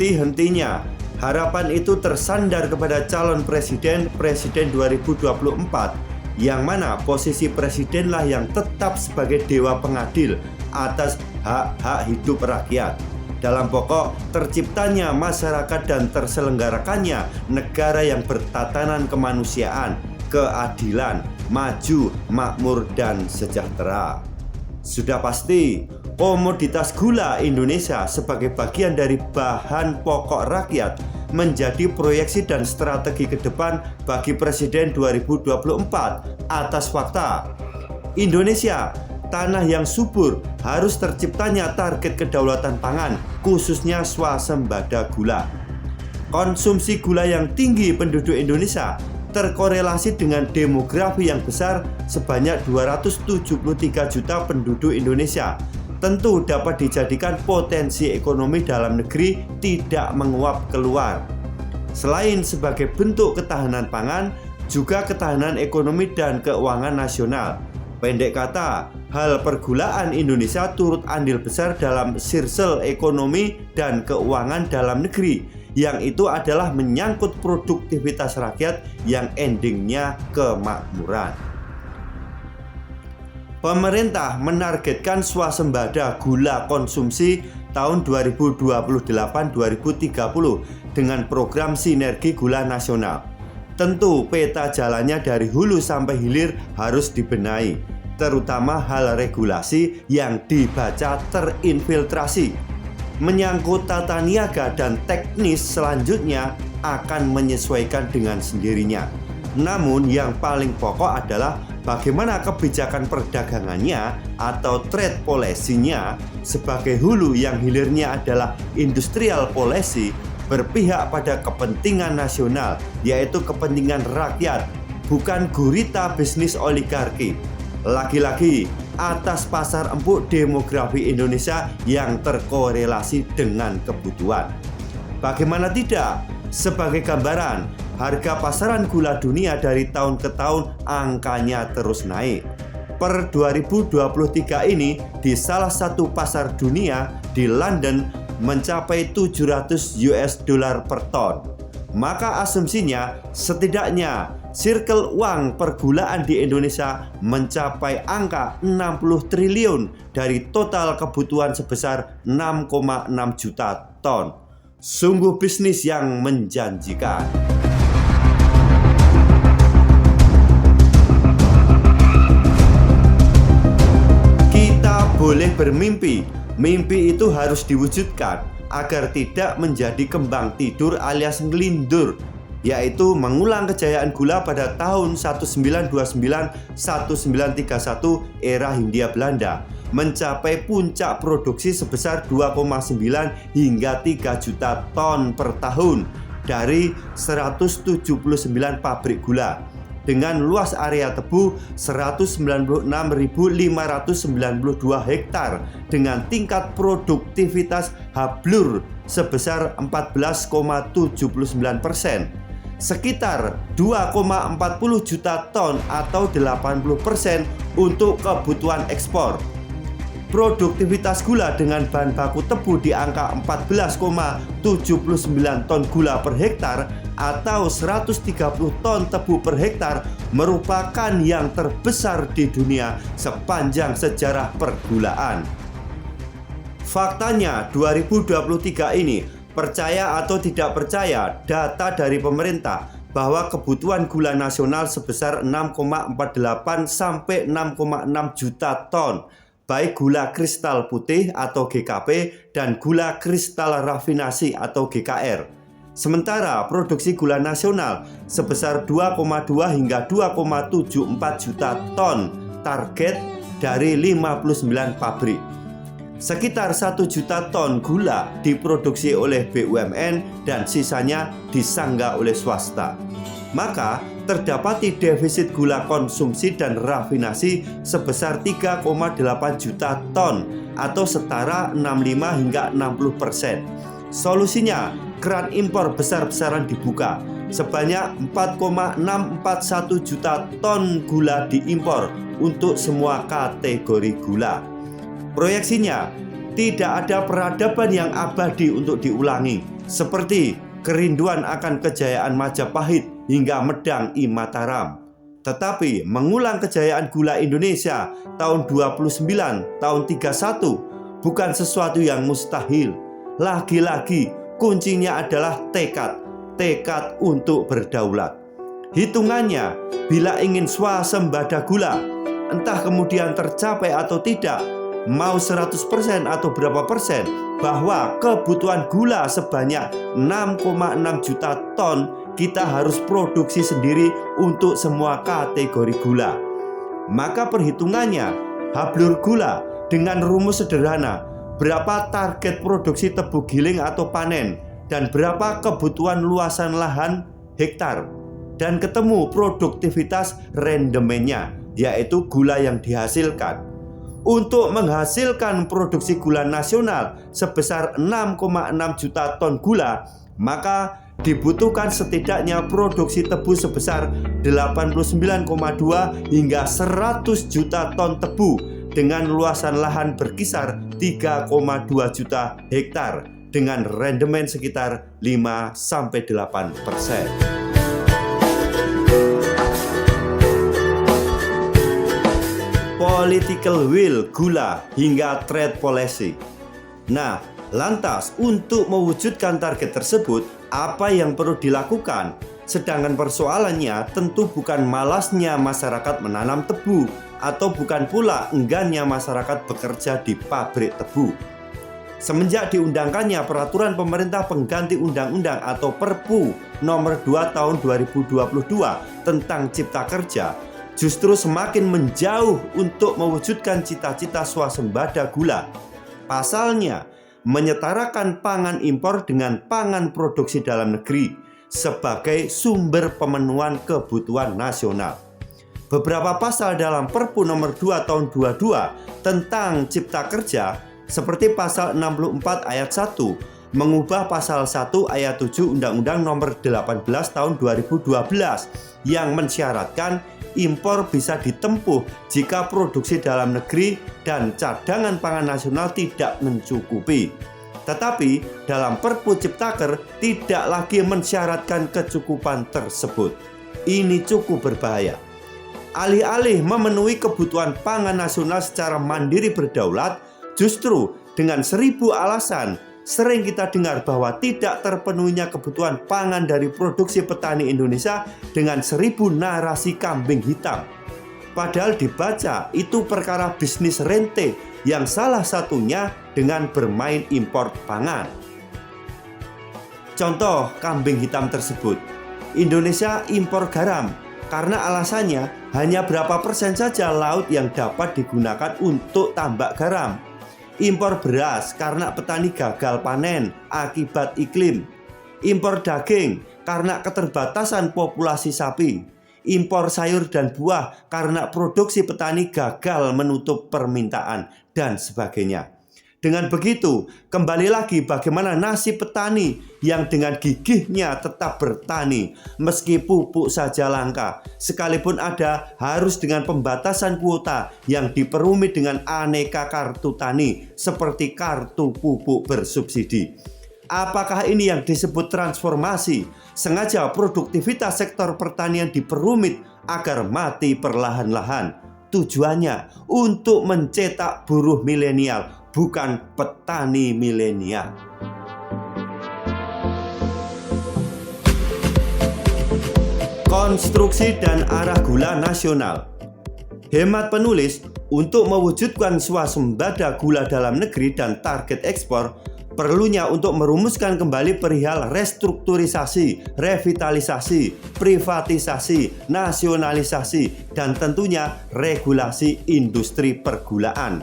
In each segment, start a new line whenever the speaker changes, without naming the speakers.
sehenti-hentinya harapan itu tersandar kepada calon presiden 2024, yang mana posisi presidenlah yang tetap sebagai dewa pengadil atas hak-hak hidup rakyat. Dalam pokok, terciptanya masyarakat dan terselenggarakannya negara yang bertatanan kemanusiaan, keadilan, maju, makmur, dan sejahtera. Sudah pasti, komoditas gula Indonesia sebagai bagian dari bahan pokok rakyat menjadi proyeksi dan strategi ke depan bagi Presiden 2024 atas fakta Indonesia, tanah yang subur, harus terciptanya target kedaulatan pangan, khususnya swasembada gula. Konsumsi gula yang tinggi penduduk Indonesia terkorelasi dengan demografi yang besar sebanyak 273 juta penduduk Indonesia. Tentu dapat dijadikan potensi ekonomi dalam negeri tidak menguap keluar. Selain sebagai bentuk ketahanan pangan, juga ketahanan ekonomi dan keuangan nasional. Pendek kata, hal pergulaan Indonesia turut andil besar dalam sirkel ekonomi dan keuangan dalam negeri, yang itu adalah menyangkut produktivitas rakyat yang endingnya kemakmuran. Pemerintah menargetkan swasembada gula konsumsi tahun 2028-2030 dengan program sinergi gula nasional. Tentu peta jalannya dari hulu sampai hilir harus dibenahi, terutama hal regulasi yang dibaca terinfiltrasi. Menyangkut tata niaga dan teknis selanjutnya akan menyesuaikan dengan sendirinya. Namun yang paling pokok adalah bagaimana kebijakan perdagangannya atau trade policy-nya sebagai hulu yang hilirnya adalah industrial policy, berpihak pada kepentingan nasional, yaitu kepentingan rakyat, bukan gurita bisnis oligarki. Lagi-lagi atas pasar empuk demografi Indonesia yang terkorelasi dengan kebutuhan. Bagaimana tidak? Sebagai gambaran, harga pasaran gula dunia dari tahun ke tahun angkanya terus naik. Per 2023 ini di salah satu pasar dunia di London mencapai $700 per ton. Maka asumsinya setidaknya sirkel uang pergulaan di Indonesia mencapai angka 60 triliun dari total kebutuhan sebesar 6,6 juta ton. Sungguh bisnis yang menjanjikan. Kita boleh bermimpi. Mimpi itu harus diwujudkan agar tidak menjadi kembang tidur alias ngelindur, yaitu mengulang kejayaan gula pada tahun 1929-1931 era Hindia Belanda, mencapai puncak produksi sebesar 2,9 hingga 3 juta ton per tahun dari 179 pabrik gula dengan luas area tebu 196.592 hektar dengan tingkat produktivitas hablur sebesar 14,79%, sekitar 2,40 juta ton atau 80% untuk kebutuhan ekspor. Produktivitas gula dengan bahan baku tebu di angka 14,79 ton gula per hektar atau 130 ton tebu per hektar merupakan yang terbesar di dunia sepanjang sejarah pergulaan. Faktanya 2023 ini, percaya atau tidak percaya, data dari pemerintah bahwa kebutuhan gula nasional sebesar 6,48 sampai 6,6 juta ton, baik gula kristal putih atau GKP dan gula kristal rafinasi atau GKR. Sementara produksi gula nasional sebesar 2,2 hingga 2,74 juta ton, target dari 59 pabrik. Sekitar 1 juta ton gula diproduksi oleh BUMN dan sisanya disangga oleh swasta. Maka terdapati defisit gula konsumsi dan rafinasi sebesar 3,8 juta ton atau setara 65 hingga 60%. Solusinya, keran impor besar-besaran dibuka. Sebanyak 4,641 juta ton gula diimpor untuk semua kategori gula. Proyeksinya, tidak ada peradaban yang abadi untuk diulangi. seperti kerinduan akan kejayaan Majapahit hingga Medang I Mataram. Tetapi mengulang kejayaan gula Indonesia tahun 29, tahun 31 bukan sesuatu yang mustahil. Lagi-lagi kuncinya adalah tekad untuk berdaulat. Hitungannya, bila ingin swasembada gula, entah kemudian tercapai atau tidak, mau 100% atau berapa persen, bahwa kebutuhan gula sebanyak 6,6 juta ton kita harus produksi sendiri untuk semua kategori gula. Maka perhitungannya, hablur gula dengan rumus sederhana, berapa target produksi tebu giling atau panen, dan berapa kebutuhan luasan lahan hektar, dan ketemu produktivitas rendemennya, yaitu gula yang dihasilkan. Untuk menghasilkan produksi gula nasional sebesar 6,6 juta ton gula, maka dibutuhkan setidaknya produksi tebu sebesar 89,2 hingga 100 juta ton tebu dengan luasan lahan berkisar 3,2 juta hektar dengan rendemen sekitar 5-8%. Political will gula hingga trade policy. Nah, lantas untuk mewujudkan target tersebut, apa yang perlu dilakukan? Sedangkan persoalannya tentu bukan malasnya masyarakat menanam tebu, atau bukan pula enggannya masyarakat bekerja di pabrik tebu. Semenjak diundangkannya peraturan pemerintah pengganti undang-undang atau Perpu nomor 2 tahun 2022 tentang Cipta Kerja, justru semakin menjauh untuk mewujudkan cita-cita swasembada gula. Pasalnya, menyetarakan pangan impor dengan pangan produksi dalam negeri sebagai sumber pemenuhan kebutuhan nasional. Beberapa pasal dalam Perpu nomor 2 tahun 22 tentang Cipta Kerja seperti pasal 64 ayat 1 mengubah pasal 1 ayat 7 Undang-Undang nomor 18 tahun 2012 yang mensyaratkan impor bisa ditempuh jika produksi dalam negeri dan cadangan pangan nasional tidak mencukupi. Tetapi dalam Perpu Ciptaker tidak lagi mensyaratkan kecukupan tersebut. Ini cukup berbahaya. Alih-alih memenuhi kebutuhan pangan nasional secara mandiri berdaulat, justru dengan 1000 alasan sering kita dengar bahwa tidak terpenuhinya kebutuhan pangan dari produksi petani Indonesia dengan 1000 narasi kambing hitam. Padahal dibaca itu perkara bisnis rente yang salah satunya dengan bermain impor pangan. Contoh kambing hitam tersebut, Indonesia impor garam karena alasannya hanya berapa persen saja laut yang dapat digunakan untuk tambak garam. Impor beras karena petani gagal panen akibat iklim. Impor daging karena keterbatasan populasi sapi. Impor sayur dan buah karena produksi petani gagal menutup permintaan, dan sebagainya. Dengan begitu, kembali lagi bagaimana nasib petani yang dengan gigihnya tetap bertani meski pupuk saja langka, sekalipun ada harus dengan pembatasan kuota yang diperumit dengan aneka kartu tani seperti kartu pupuk bersubsidi. Apakah ini yang disebut transformasi? Sengaja produktivitas sektor pertanian diperumit agar mati perlahan-lahan. Tujuannya untuk mencetak buruh milenial, bukan petani milenial. Konstruksi dan arah gula nasional. Hemat penulis, untuk mewujudkan swasembada gula dalam negeri dan target ekspor, perlunya untuk merumuskan kembali perihal restrukturisasi, revitalisasi, privatisasi, nasionalisasi, dan tentunya regulasi industri pergulaan.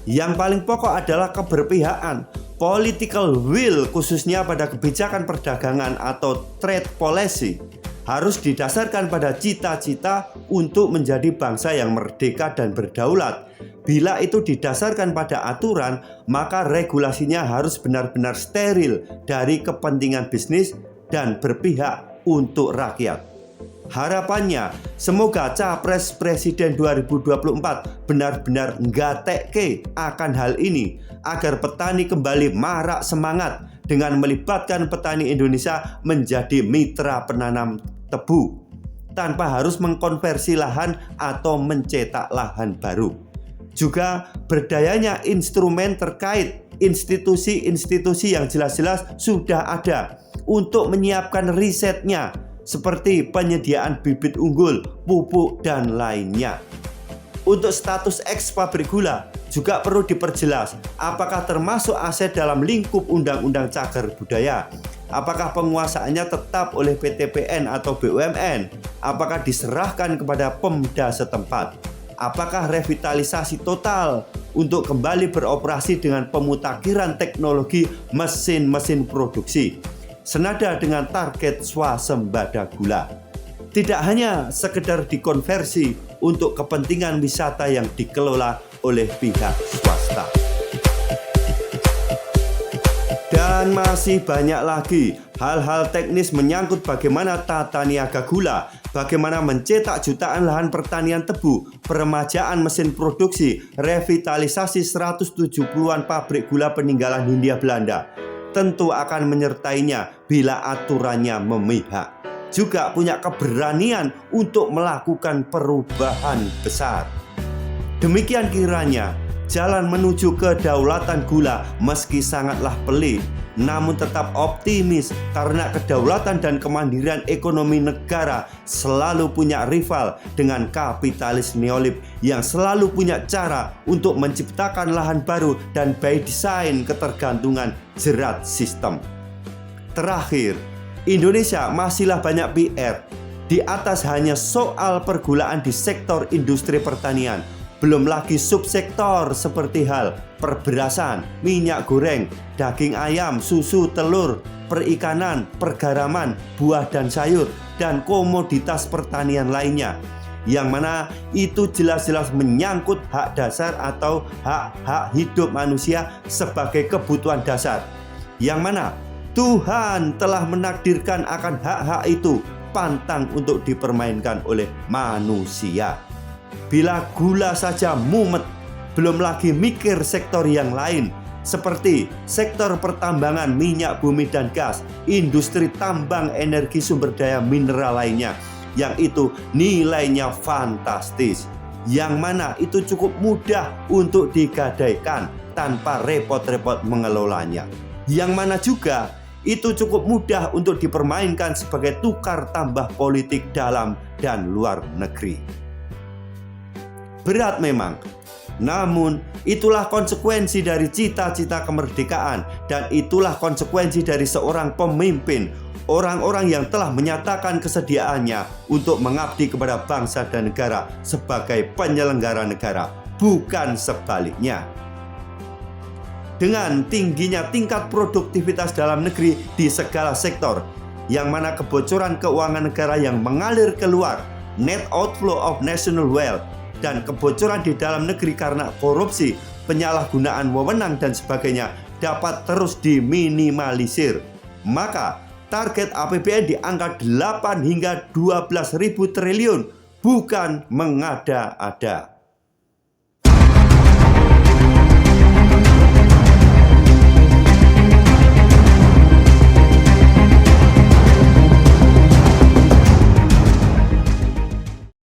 Yang paling pokok adalah keberpihakan, political will khususnya pada kebijakan perdagangan atau trade policy harus didasarkan pada cita-cita untuk menjadi bangsa yang merdeka dan berdaulat. Bila itu didasarkan pada aturan, maka regulasinya harus benar-benar steril dari kepentingan bisnis dan berpihak untuk rakyat. Harapannya, semoga Capres Presiden 2024 benar-benar nggatekke akan hal ini agar petani kembali marak semangat dengan melibatkan petani Indonesia menjadi mitra penanam tebu tanpa harus mengkonversi lahan atau mencetak lahan baru. Juga berdayanya instrumen terkait institusi-institusi yang jelas-jelas sudah ada untuk menyiapkan risetnya seperti penyediaan bibit unggul, pupuk, dan lainnya. Untuk status eks pabrik gula juga perlu diperjelas apakah termasuk aset dalam lingkup Undang-Undang Cagar Budaya. Apakah penguasaannya tetap oleh PTPN atau BUMN? Apakah diserahkan kepada Pemda setempat? Apakah revitalisasi total untuk kembali beroperasi dengan pemutakhiran teknologi mesin-mesin produksi senada dengan target swasembada gula? Tidak hanya sekedar dikonversi untuk kepentingan wisata yang dikelola oleh pihak swasta. Dan masih banyak lagi hal-hal teknis menyangkut bagaimana tata niaga gula, bagaimana mencetak jutaan lahan pertanian tebu, peremajaan mesin produksi, revitalisasi 170-an pabrik gula peninggalan Hindia Belanda. Tentu akan menyertainya bila aturannya memihak. Juga punya keberanian untuk melakukan perubahan besar. Demikian kiranya jalan menuju kedaulatan gula meski sangatlah pelik, namun tetap optimis karena kedaulatan dan kemandirian ekonomi negara selalu punya rival dengan kapitalis neolib yang selalu punya cara untuk menciptakan lahan baru dan by design ketergantungan jerat sistem. Terakhir, Indonesia masihlah banyak PR di atas hanya soal pergulaan di sektor industri pertanian. Belum lagi subsektor seperti hal perberasan, minyak goreng, daging ayam, susu, telur, perikanan, pergaraman, buah dan sayur, dan komoditas pertanian lainnya. Yang mana itu jelas-jelas menyangkut hak dasar atau hak-hak hidup manusia sebagai kebutuhan dasar. Yang mana Tuhan telah menakdirkan akan hak-hak itu pantang untuk dipermainkan oleh manusia. Bila gula saja mumet, belum lagi mikir sektor yang lain seperti sektor pertambangan minyak bumi dan gas, industri tambang energi sumber daya mineral lainnya yang itu nilainya fantastis, yang mana itu cukup mudah untuk digadaikan tanpa repot-repot mengelolanya, yang mana juga itu cukup mudah untuk dipermainkan sebagai tukar tambah politik dalam dan luar negeri. Berat memang, namun itulah konsekuensi dari cita-cita kemerdekaan dan itulah konsekuensi dari seorang pemimpin, orang-orang yang telah menyatakan kesediaannya untuk mengabdi kepada bangsa dan negara sebagai penyelenggara negara, bukan sebaliknya. Dengan tingginya tingkat produktivitas dalam negeri di segala sektor, yang mana kebocoran keuangan negara yang mengalir keluar, net outflow of national wealth, dan kebocoran di dalam negeri karena korupsi, penyalahgunaan wewenang dan sebagainya dapat terus diminimalisir. Maka target APBN di angka 8 hingga 12.000 triliun bukan mengada-ada.